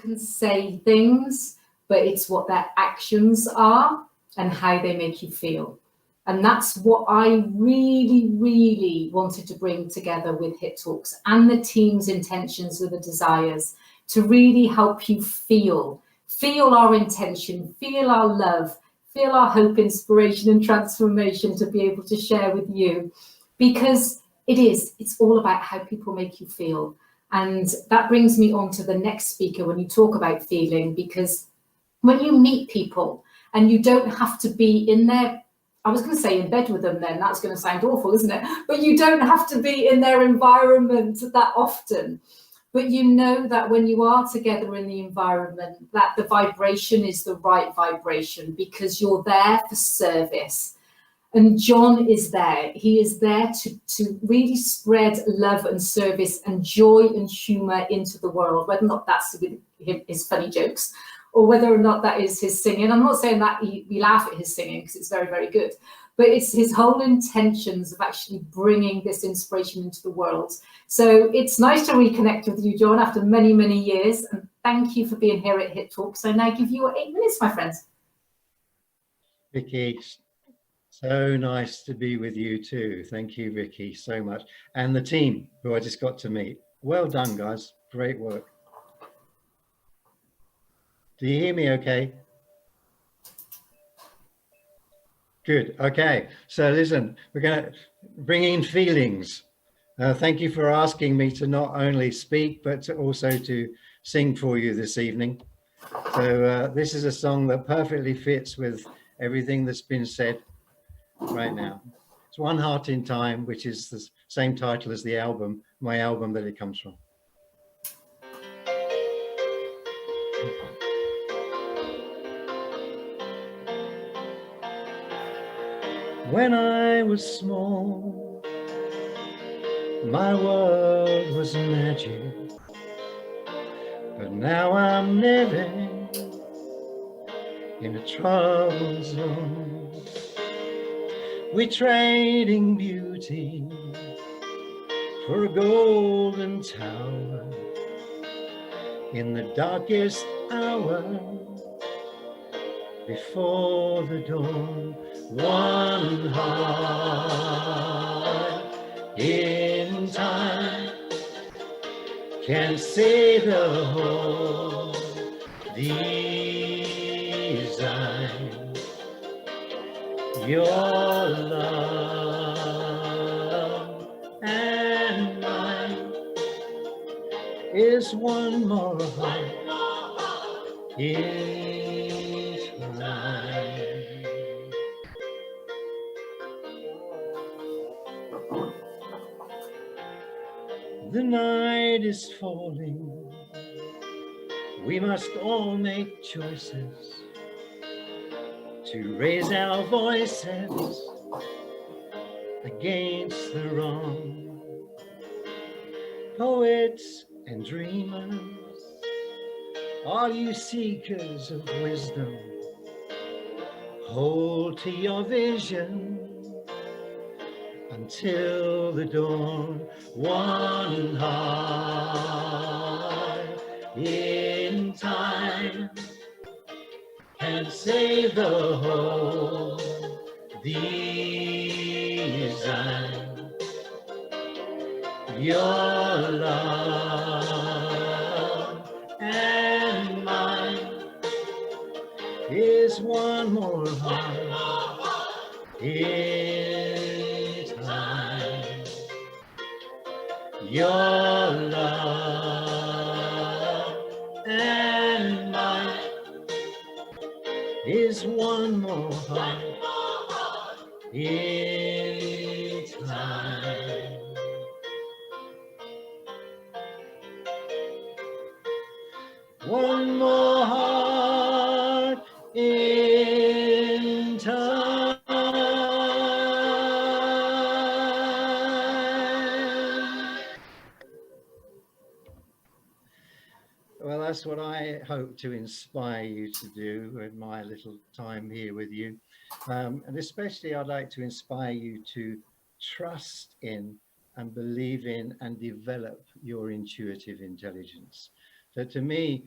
can say things, but it's what their actions are and how they make you feel. And that's what I really, really wanted to bring together with Hit Talks and the team's intentions or the desires to really help you feel our intention, feel our love, feel our hope, inspiration and transformation to be able to share with you, because it's all about how people make you feel. And that brings me on to the next speaker when you talk about feeling, because when you meet people and you don't have to be in their, I was going to say in bed with them then, that's going to sound awful, isn't it? But you don't have to be in their environment that often. But you know that when you are together in the environment, that the vibration is the right vibration because you're there for service. And John is there. He is there to really spread love and service and joy and humour into the world, whether or not that's with his funny jokes or whether or not that is his singing. I'm not saying that we laugh at his singing because it's very, very good, but it's his whole intentions of actually bringing this inspiration into the world. So it's nice to reconnect with you, John, after many, many years. And thank you for being here at Hit Talks. I now give you 8 minutes, my friends. Vikki, so nice to be with you too. Thank you, Vikki, so much. And the team who I just got to meet. Well done, guys. Great work. Do you hear me okay? Good. Okay. So listen, we're going to bring in feelings. Thank you for asking me to not only speak, but also to sing for you this evening. So this is a song that perfectly fits with everything that's been said right now. It's One Heart in Time, which is the same title as the album, my album that it comes from. When I was small, my world was magic, but now I'm living in a troubled zone. We're trading beauty for a golden tower in the darkest hour before the dawn. One heart in time can say the whole design. Your love and mine is one more heart in time. The night is falling. We must all make choices to raise our voices against the wrong. Poets and dreamers, all you seekers of wisdom, hold to your vision until the dawn. One heart in time can save the whole design. Your love and mine is one more heart in time. Your love and mine is one more heart in time. One more heart in time. Well, that's what I hope to inspire you to do in my little time here with you. And especially I'd like to inspire you to trust in and believe in and develop your intuitive intelligence. So to me,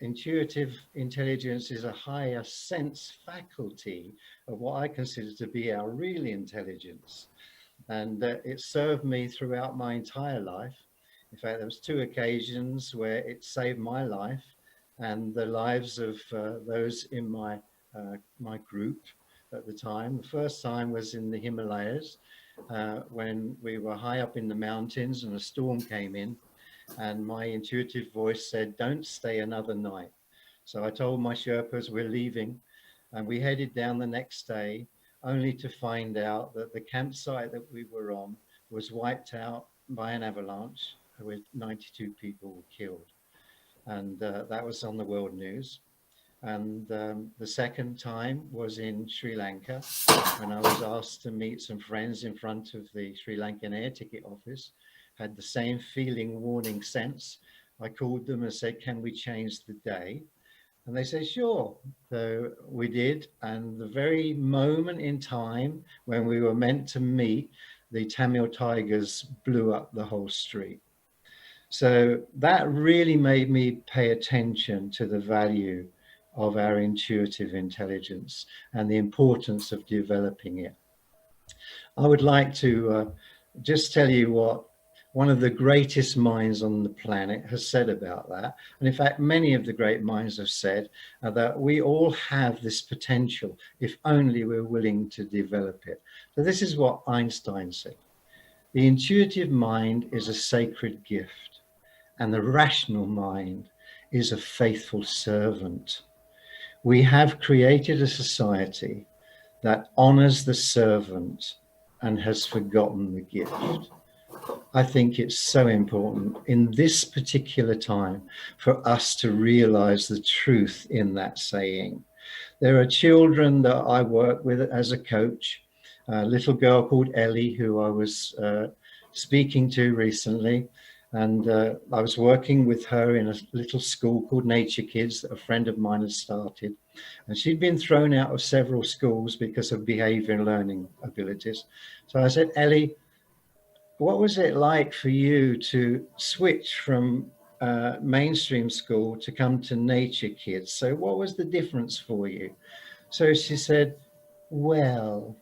intuitive intelligence is a higher sense faculty of what I consider to be our real intelligence. And it served me throughout my entire life. In fact, there was 2 occasions where it saved my life and the lives of those in my group at the time. The first time was in the Himalayas, when we were high up in the mountains and a storm came in, and my intuitive voice said, "Don't stay another night." So I told my Sherpas we're leaving, and we headed down the next day, only to find out that the campsite that we were on was wiped out by an avalanche, with 92 people were killed. And that was on the world news. And the second time was in Sri Lanka, when I was asked to meet some friends in front of the Sri Lankan air ticket office. Had the same feeling, warning sense. I called them and said, "Can we change the day?" And they said, "Sure." So we did. And the very moment in time when we were meant to meet, the Tamil Tigers blew up the whole street. So that really made me pay attention to the value of our intuitive intelligence and the importance of developing it. I would like to just tell you what one of the greatest minds on the planet has said about that. And in fact, many of the great minds have said that we all have this potential if only we're willing to develop it. So this is what Einstein said: "The intuitive mind is a sacred gift, and the rational mind is a faithful servant. We have created a society that honors the servant and has forgotten the gift." I think it's so important in this particular time for us to realize the truth in that saying. There are children that I work with as a coach, a little girl called Ellie, who I was speaking to recently. And I was working with her in a little school called Nature Kids that a friend of mine had started. And she'd been thrown out of several schools because of behavior and learning abilities. So I said, "Ellie, what was it like for you to switch from mainstream school to come to Nature Kids? So what was the difference for you?" So she said, "Well,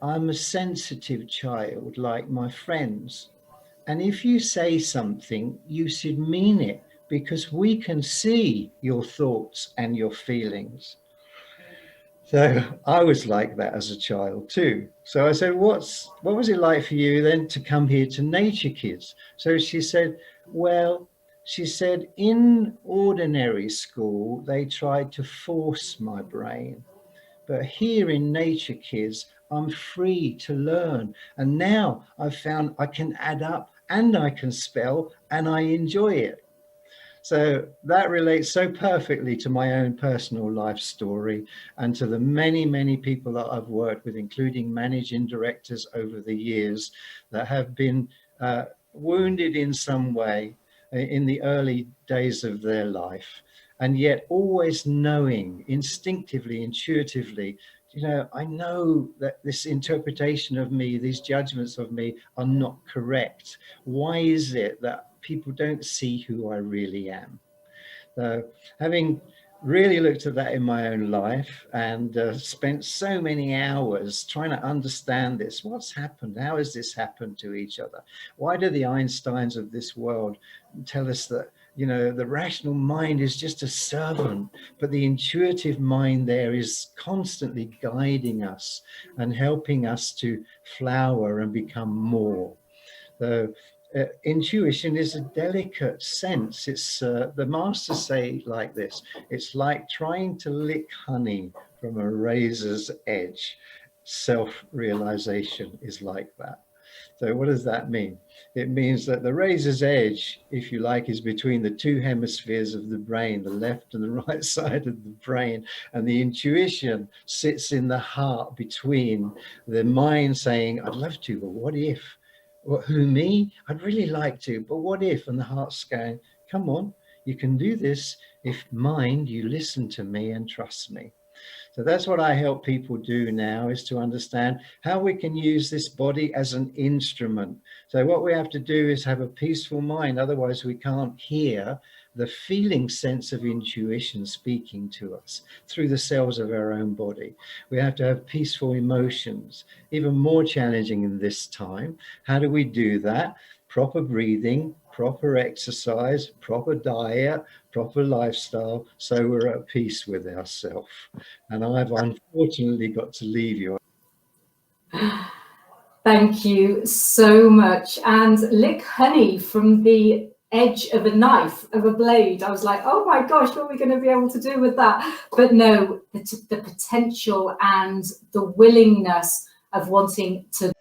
I'm a sensitive child like my friends. And if you say something, you should mean it, because we can see your thoughts and your feelings." So I was like that as a child too. So I said, what was it like for you then to come here to Nature Kids? So she said, "Well," she said, "in ordinary school, they tried to force my brain. But here in Nature Kids, I'm free to learn. And now I've found I can add up and I can spell and I enjoy it." So that relates so perfectly to my own personal life story and to the many, many people that I've worked with, including managing directors over the years that have been wounded in some way in the early days of their life, and yet always knowing instinctively, intuitively, I know that this interpretation of me, these judgments of me are not correct. Why is it that people don't see who I really am? So having really looked at that in my own life and spent so many hours trying to understand this, what's happened? How has this happened to each other? Why do the Einsteins of this world tell us that, the rational mind is just a servant, but the intuitive mind there is constantly guiding us and helping us to flower and become more? So intuition is a delicate sense. It's the masters say like this: it's like trying to lick honey from a razor's edge. Self-realization is like that. So what does that mean? It means that the razor's edge, if you like, is between the 2 hemispheres of the brain, the left and the right side of the brain. And the intuition sits in the heart, between the mind saying, "I'd love to, but what if?" Who, me? I'd really like to, but what if? And the heart's going, "Come on, you can do this. If mind, you listen to me and trust me." So that's what I help people do now, is to understand how we can use this body as an instrument. So what we have to do is have a peaceful mind. Otherwise we can't hear the feeling sense of intuition speaking to us through the cells of our own body. We have to have peaceful emotions, even more challenging in this time. How do we do that? Proper breathing, proper exercise, proper diet, proper lifestyle, so we're at peace with ourselves. And I've unfortunately got to leave you. Thank you so much. And lick honey from the edge of a knife, of a blade. I was like, oh my gosh, what are we going to be able to do with that? But no, the potential and the willingness of wanting to